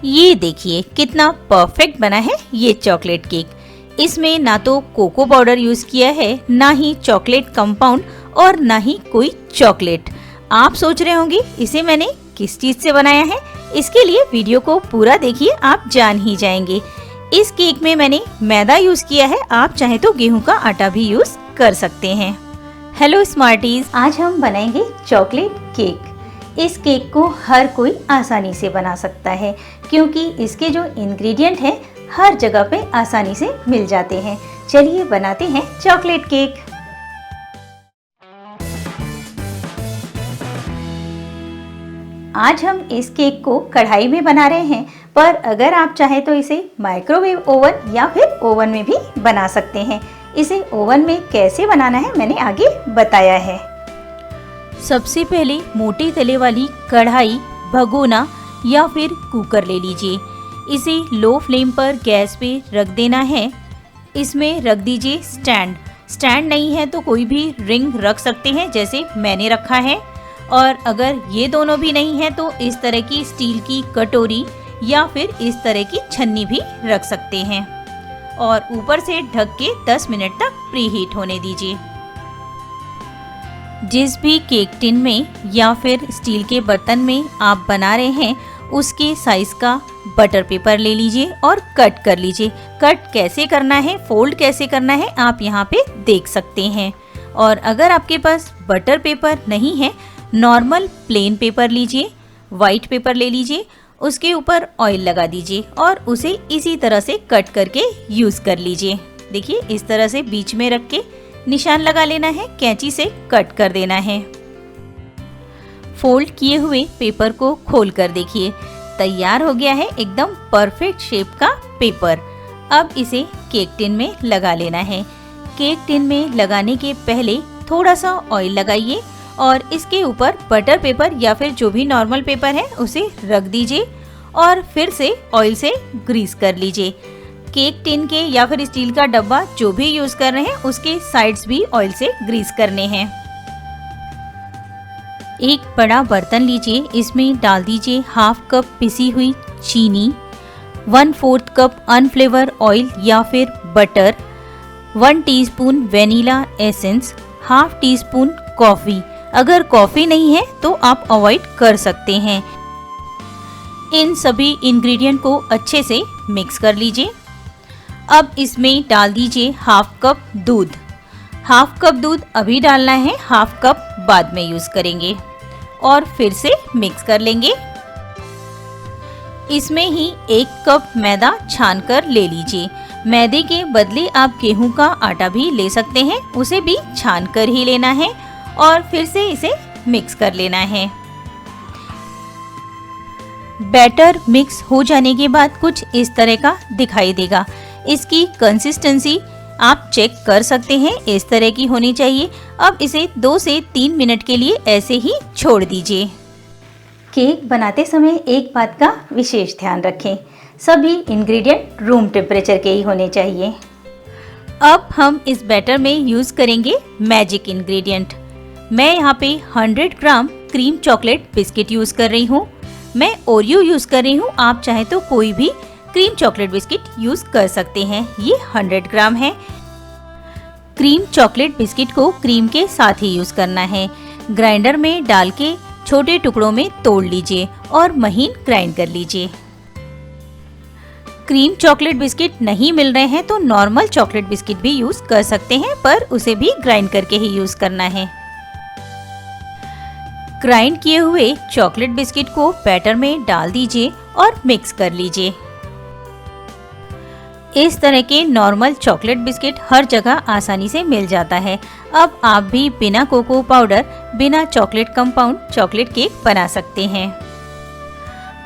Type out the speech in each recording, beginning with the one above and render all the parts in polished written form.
ये देखिए कितना परफेक्ट बना है ये चॉकलेट केक। इसमें ना तो कोको पाउडर यूज किया है, ना ही चॉकलेट कंपाउंड और ना ही कोई चॉकलेट। आप सोच रहे होंगे इसे मैंने किस चीज से बनाया है। इसके लिए वीडियो को पूरा देखिए, आप जान ही जाएंगे। इस केक में मैंने मैदा यूज किया है, आप चाहे तो गेहूं का आटा भी यूज कर सकते हैं। हेलो स्मार्टीज, आज हम बनाएंगे चॉकलेट केक। इस केक को हर कोई आसानी से बना सकता है क्योंकि इसके जो इंग्रेडिएंट हैं हर जगह पे आसानी से मिल जाते हैं। चलिए बनाते हैं चॉकलेट केक। आज हम इस केक को कढ़ाई में बना रहे हैं, पर अगर आप चाहें तो इसे माइक्रोवेव ओवन या फिर ओवन में भी बना सकते हैं। इसे ओवन में कैसे बनाना है मैंने आगे बताया है। सबसे पहले मोटे तले वाली कढ़ाई, भगोना या फिर कुकर ले लीजिए। इसे लो फ्लेम पर गैस पे रख देना है। इसमें रख दीजिए स्टैंड। स्टैंड नहीं है तो कोई भी रिंग रख सकते हैं, जैसे मैंने रखा है। और अगर ये दोनों भी नहीं है तो इस तरह की स्टील की कटोरी या फिर इस तरह की छन्नी भी रख सकते हैं। और ऊपर से ढक के 10 मिनट तक प्रीहीट होने दीजिए। जिस भी केक टिन में या फिर स्टील के बर्तन में आप बना रहे हैं उसके साइज का बटर पेपर ले लीजिए और कट कर लीजिए। कट कैसे करना है, फोल्ड कैसे करना है आप यहाँ पे देख सकते हैं। और अगर आपके पास बटर पेपर नहीं है, नॉर्मल प्लेन पेपर लीजिए, वाइट पेपर ले लीजिए, उसके ऊपर ऑयल लगा दीजिए और उसे इसी तरह से कट करके यूज कर लीजिए। देखिए इस तरह से बीच में रख के निशान लगा लेना है, कैंची से कट कर देना है। फोल्ड किए हुए पेपर को खोल कर देखिए, तैयार हो गया है एकदम परफेक्ट शेप का पेपर। अब इसे केक टिन में लगा लेना है। केक टिन में लगाने के पहले थोड़ा सा ऑयल लगाइए और इसके ऊपर बटर पेपर या फिर जो भी नॉर्मल पेपर है उसे रख दीजिए और फिर से ऑयल से ग्रीस कर लीजिए। केक टिन के या फिर स्टील का डब्बा जो भी यूज कर रहे हैं उसके साइड्स भी ऑयल से ग्रीस करने हैं। एक बड़ा बर्तन लीजिए, इसमें डाल दीजिए हाफ कप पिसी हुई चीनी, 1/4 कप अनफ्लेवर ऑयल या फिर butter, 1 teaspoon vanilla essence, half tea spoon coffee. अगर कॉफी नहीं है तो आप अवॉइड कर सकते हैं। इन सभी इंग्रेडिएंट को अच्छे से मिक्स कर लीजिए। अब इसमें डाल दीजिए हाफ कप दूध। हाफ कप दूध अभी डालना है, हाफ कप बाद में यूज करेंगे। और फिर से मिक्स कर लेंगे। इसमें ही 1 कप मैदा छान कर ले लीजिए। मैदे के बदले आप गेहूं का आटा भी ले सकते हैं, उसे भी छान कर ही लेना है और फिर से इसे मिक्स कर लेना है। बैटर मिक्स हो जाने के बाद कुछ इस तरह का दिखाई देगा। इसकी कंसिस्टेंसी आप चेक कर सकते हैं, इस तरह की होनी चाहिए। अब इसे 2 से 3 मिनट के लिए ऐसे ही छोड़ दीजिए। केक बनाते समय एक बात का विशेष ध्यान रखें, सभी इंग्रेडिएंट रूम टेम्परेचर के ही होने चाहिए। अब हम इस बैटर में यूज करेंगे मैजिक इंग्रेडिएंट। मैं यहाँ पे 100 ग्राम क्रीम चॉकलेट बिस्किट यूज कर रही हूँ। मैं ओरियो यूज कर रही हूँ, आप चाहे तो कोई भी क्रीम चॉकलेट बिस्किट यूज कर सकते हैं। ये 100 ग्राम है। क्रीम चॉकलेट बिस्किट को क्रीम के साथ ही यूज करना है। ग्राइंडर में डाल के छोटे टुकड़ों में तोड़ लीजिए और महीन ग्राइंड कर लीजिए। क्रीम चॉकलेट बिस्किट नहीं मिल रहे हैं तो नॉर्मल चॉकलेट बिस्किट भी यूज कर सकते हैं, पर उसे भी ग्राइंड करके ही यूज करना है। ग्राइंड किए हुए चॉकलेट बिस्किट को बैटर में डाल दीजिए और मिक्स कर लीजिए। इस तरह के नॉर्मल चॉकलेट बिस्किट हर जगह आसानी से मिल जाता है। अब आप भी बिना कोको पाउडर, बिना चॉकलेट कंपाउंड चॉकलेट केक बना सकते हैं।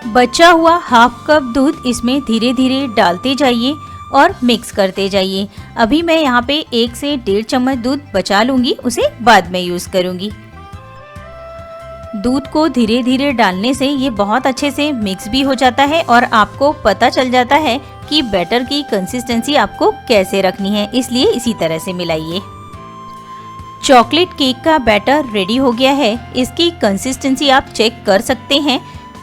बचा हुआ हाफ कप दूध इसमें धीरे धीरे डालते जाइए और मिक्स करते जाइए। अभी मैं यहाँ पे 1 से 1.5 चम्मच दूध बचा लूंगी, उसे बाद में यूज करूंगी। दूध को धीरे धीरे डालने से ये बहुत अच्छे से मिक्स भी हो जाता है और आपको पता चल जाता है कि बैटर की कंसिस्टेंसी आपको कैसे रखनी है, इसलिए इसी तरह से मिलाइए। चॉकलेट केक का बैटर रेडी हो गया है। इसकी कंसिस्टेंसी आप चेक कर सकते हैं।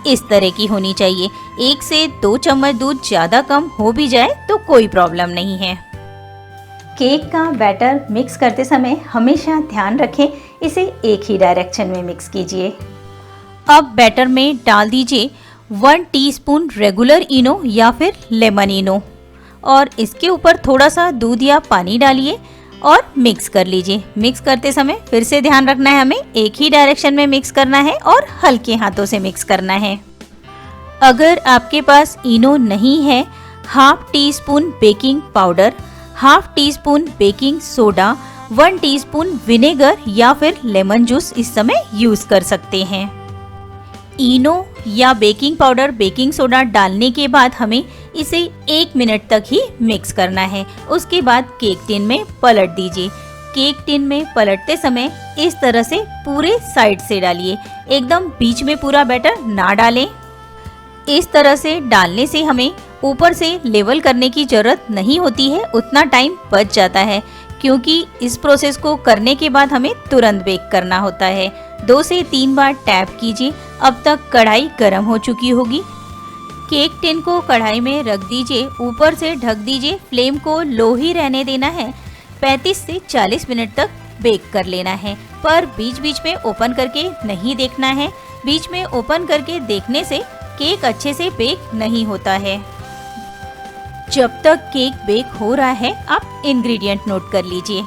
इस तरह की होनी चाहिए। 1 से 2 चम्मच दूध ज़्यादा कम हो भी जाए तो कोई प्रॉब्लम नहीं है। केक का बैटर मिक्स करते समय हमेशा ध्यान रखें, इसे एक ही डायरेक्शन में मिक्स कीजिए। अब बैटर में डाल दीजिए 1 टीस्पून रेगुलर इनो या फिर लेमन इनो और इसके ऊपर थोड़ा सा दूध या पानी डालिए और मिक्स कर लीजिए। मिक्स करते समय फिर से ध्यान रखना है, हमें एक ही डायरेक्शन में मिक्स करना है और हल्के हाथों से मिक्स करना है। अगर आपके पास इनो नहीं है, half tea spoon baking powder, half tea spoon baking soda, 1 teaspoon vinegar या फिर लेमन जूस इस समय यूज कर सकते हैं। इनो या बेकिंग पाउडर, बेकिंग सोडा डालने के बाद हमें इसे 1 मिनट तक ही मिक्स करना है। उसके बाद केक टिन में पलट दीजिए। केक टिन में पलटते समय इस तरह से पूरे साइड से डालिए, एकदम बीच में पूरा बैटर ना डालें। इस तरह से डालने से हमें ऊपर से लेवल करने की जरूरत नहीं होती है, उतना टाइम बच जाता है क्योंकि इस प्रोसेस को करने के बाद हमें तुरंत बेक करना होता है। 2 से 3 बार टैप कीजिए। अब तक कढ़ाई गर्म हो चुकी होगी। केक टिन को कढ़ाई में रख दीजिए, ऊपर से ढक दीजिए। फ्लेम को लो ही रहने देना है। 35 से 40 मिनट तक बेक कर लेना है, पर बीच बीच में ओपन करके नहीं देखना है। बीच में ओपन करके देखने से केक अच्छे से बेक नहीं होता है। जब तक केक बेक हो रहा है आप इंग्रेडिएंट नोट कर लीजिए।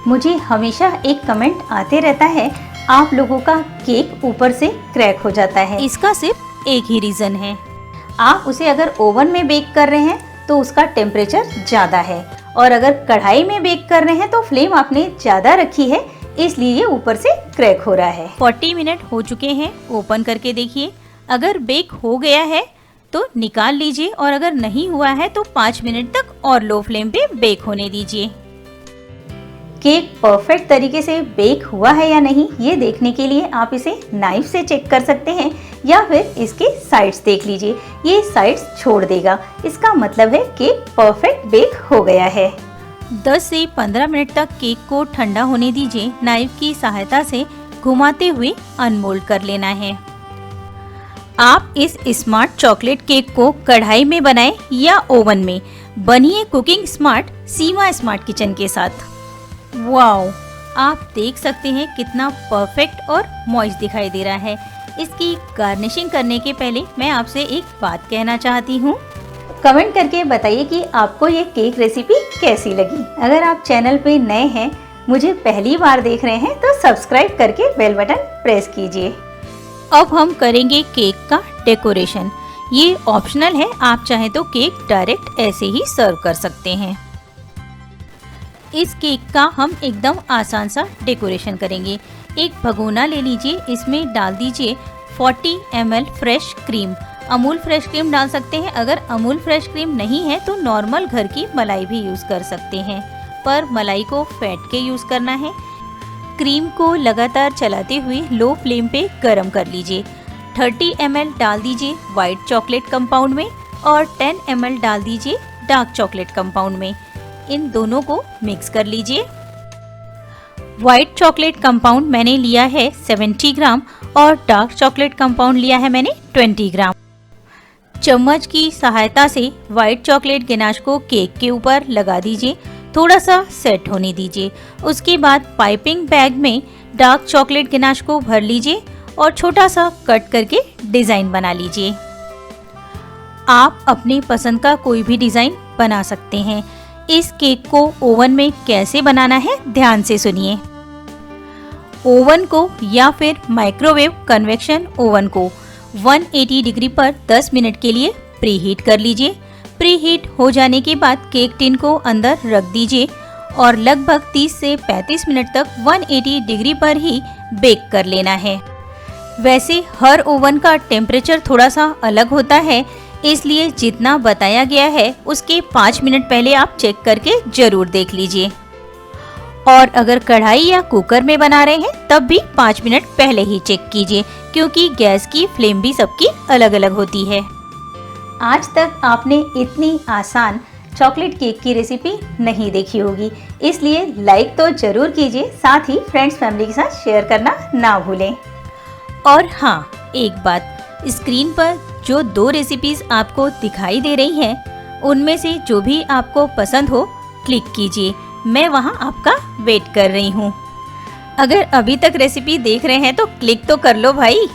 मुझे हमेशा एक कमेंट आते रहता है, आप लोगों का केक ऊपर से क्रैक हो जाता है। इसका सिर्फ एक ही रीजन है, आप उसे अगर ओवन में बेक कर रहे हैं तो उसका टेम्परेचर ज़्यादा है और अगर कढ़ाई में बेक कर रहे हैं तो फ्लेम आपने ज़्यादा रखी है, इसलिए ये ऊपर से क्रैक हो रहा है। 40 मिनट हो चुके हैं, ओपन करके देखिए। अगर बेक हो गया है तो निकाल लीजिए और अगर नहीं हुआ है तो 5 मिनट तक और लो फ्लेम पे बेक होने दीजिए। केक परफेक्ट तरीके से बेक हुआ है या नहीं ये देखने के लिए आप इसे नाइफ से चेक कर सकते हैं या फिर इसके साइड्स देख लीजिए। ये साइड्स छोड़ देगा, इसका मतलब है केक परफेक्ट बेक हो गया है। 10 से 15 मिनट तक केक को ठंडा होने दीजिए। नाइफ की सहायता से घुमाते हुए अनमोल्ड कर लेना है। आप इस स्मार्ट चॉकलेट केक को कढ़ाई में बनाएं या ओवन में, बनिए कुकिंग स्मार्ट सीमा स्मार्ट किचन के साथ। वाओ, आप देख सकते हैं कितना परफेक्ट और मॉइस्ट दिखाई दे रहा है। इसकी गार्निशिंग करने के पहले मैं आपसे एक बात कहना चाहती हूँ। कमेंट करके बताइए कि आपको ये केक रेसिपी कैसी लगी। अगर आप चैनल पे नए हैं, मुझे पहली बार देख रहे हैं तो सब्सक्राइब करके बेल बटन प्रेस कीजिए। अब हम करेंगे केक का डेकोरेशन। ये ऑप्शनल है, आप चाहें तो केक डायरेक्ट ऐसे ही सर्व कर सकते हैं। इस केक का हम एकदम आसान सा डेकोरेशन करेंगे। एक भगोना ले लीजिए, इसमें डाल दीजिए 40 ml fresh cream. Amul fresh cream डाल सकते हैं, अगर अमूल फ्रेश क्रीम नहीं है तो नॉर्मल घर की मलाई भी यूज कर सकते हैं, पर मलाई को फेंट के यूज करना है। क्रीम को लगातार चलाते हुए लो फ्लेम पे गरम कर लीजिए। 30 ml डाल दीजिए व्हाइट चॉकलेट कंपाउंड में और 10 ml डाल दीजिए डार्क चॉकलेट कंपाउंड में। इन दोनों को मिक्स कर लीजिए। व्हाइट चॉकलेट कंपाउंड मैंने लिया है 70 ग्राम और डार्क चॉकलेट कंपाउंड लिया है मैंने 20 ग्राम। चम्मच की सहायता से व्हाइट चॉकलेट गिनाश को केक के ऊपर लगा दीजिए, थोड़ा सा सेट होने दीजिए। उसके बाद पाइपिंग बैग में डार्क चॉकलेट गिनाश को भर लीजिए और छोटा सा कट करके डिजाइन बना लीजिए। आप अपनी पसंद का कोई भी डिजाइन बना सकते हैं। इस केक को ओवन में कैसे बनाना है ध्यान से सुनिए। ओवन को या फिर माइक्रोवेव कन्वेक्शन ओवन को 180 डिग्री पर 10 मिनट के लिए प्रीहीट कर लीजिए। प्रीहीट हो जाने के बाद केक टिन को अंदर रख दीजिए और लगभग 30 से 35 मिनट तक 180 डिग्री पर ही बेक कर लेना है। वैसे हर ओवन का टेम्परेचर थोड़ा सा अलग होता है, इसलिए जितना बताया गया है उसके 5 मिनट पहले आप चेक करके जरूर देख लीजिए। और अगर कढ़ाई या कुकर में बना रहे हैं तब भी 5 मिनट पहले ही चेक कीजिए, क्योंकि गैस की फ्लेम भी सबकी अलग अलग होती है। आज तक आपने इतनी आसान चॉकलेट केक की रेसिपी नहीं देखी होगी, इसलिए लाइक तो जरूर कीजिए, साथ ही फ्रेंड्स फैमिली के साथ शेयर करना ना भूलें। और हाँ, एक बात, स्क्रीन पर जो 2 रेसिपीज आपको दिखाई दे रही हैं, उनमें से जो भी आपको पसंद हो क्लिक कीजिए। मैं वहां आपका वेट कर रही हूं। अगर अभी तक रेसिपी देख रहे हैं तो क्लिक तो कर लो भाई।